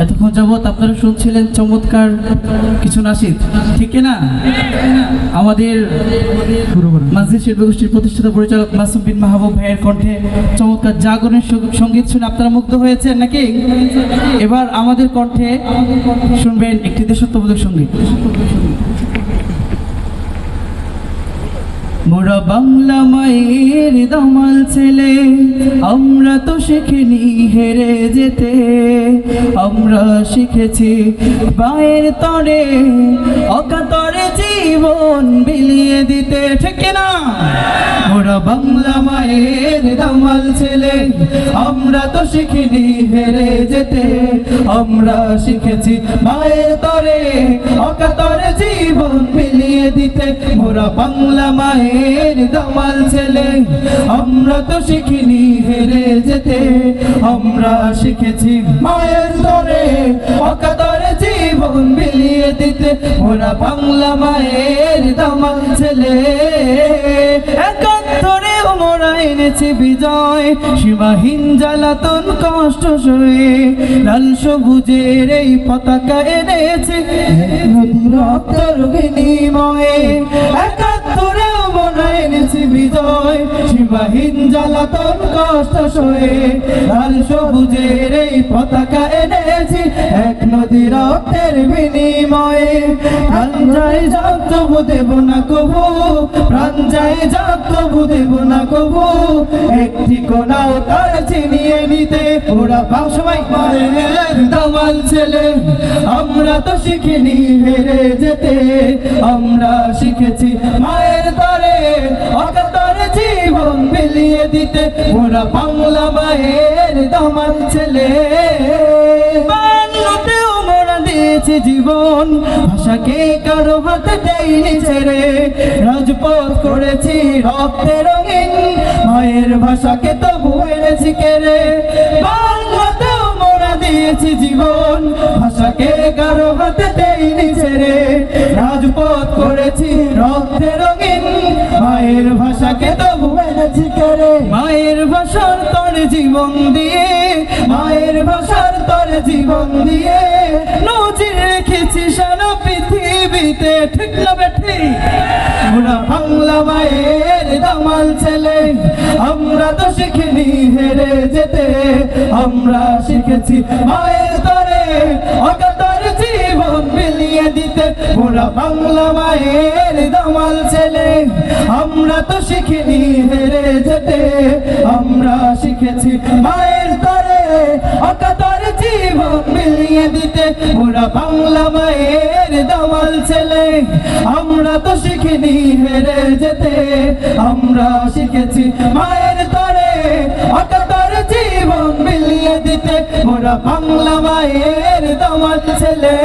এতক্ষণ যাবত আপনারা শুনছিলেন চমৎকার কিছু নাসিদ, ঠিক না? আমাদের মসজিদ শিল্পী গোষ্ঠীর প্রতিষ্ঠাতা পরিচালক মাসুম বিন মাহবুব ভাইয়ের কণ্ঠে চমৎকার জাগরণের সঙ্গীত শুনে আপনারা মুগ্ধ হয়েছেন নাকি? এবার আমাদের কণ্ঠে শুনবেন একটি দেশাত্মবোধক সঙ্গীত। মোরা বাংলা মায়ের দামাল ছেলে, আমরা তো শিখিনি হেরে যেতে, আমরা শিখেছি মায়ের তরে অকাতরে জীবন বিলিয়ে দিতে, ঠিক না? মোরা বাংলা মায়ের দামাল ছেলে, আমরা তো শিখিনি হেরে যেতে, আমরা শিখেছি মায়ের তরে অকাতরে জীবন বিলিয়ে দিতে। মোরা বাংলা মায়ের দামাল ছেলে, আমরা তো শিখিনি হেরে যেতে, আমরা শিখেছি মায়ের তরে অকাতরে জীবন বিলিয়ে দিতে। মোরা বাংলা মায়ের দামাল ছেলে, একাত্তরে মোরা এনেছি বিজয়, সীমাহীন জ্বালাতন কষ্ট সয়ে, লাল সবুজের এই পতাকা এনেছি নদীর রক্তের বিনিময়ে। একাত্তরে মোরা এনেছি বিজয়, সীমাহীন জ্বালাতন কষ্ট সয়ে, লাল সবুজের এই পতাকা এনেছি এক নদীর রক্তের বিনিময়ে। প্রাণ যায় যাক তবু দেব না কবু, প্রাণ যায় যাক তবু দেব না কবু, একটি কোনাও তার চিনিয়ে নিতে। ওরা সবাই মায়ের দামাল ছেলে, আমরা তো শিখিনি হেরে যেতে, আমরা শিখেছি মায়ের তরে অকাতরে জীবন বিলিয়ে দিতে। ওরা বাংলা মায়ের দামাল ছেলে, বাংলাতেও মোরা দিয়েছি জীবন, ভাষাকে কারো হাতে দেয়নি ছেড়ে, রাজপথ করেছি রক্তে রঙিন, মায়ের ভাষাকে তো ভুলেছি কেড়ে। বাংলাতেও মোরা দিয়েছি জীবন, ভাষাকে কারো হাতে দেয়নি ছেড়ে, রাজপথ করেছি রক্তে রঙিন, মায়ের ভাষাকে তো ভুলেছি কেড়ে। মায়ের ভাষার তরে জীবন দিয়ে, মায়ের ভাষার তরে জীবন দিয়ে, নজির রেখেছি সারা পৃথিবীতে, ঠিক না বেঠি? মোরা বাংলা মায়ের দামাল ছেলে, আমরা তো শিখিনি হেরে যেতে, আমরা শিখেছি মায়ের তরে অকাতরে জীবন বিলিয়ে দিতে। মোরা বাংলা মায়ের দামাল ছেলে, আমরা তো শিখিনি হেরে যেতে, আমরা শিখেছি মায়ের তরে অকাতরে জীবন বিলিয়ে দিতে। মোরা বাংলা মায়ের দামাল ছেলে, আমরা তো শিখিনি হেরে যেতে, আমরা শিখেছি মায়ের তরে অকাতরে জীবন বিলিয়ে দিতে। মোরা বাংলা মায়ের দামাল ছেলে।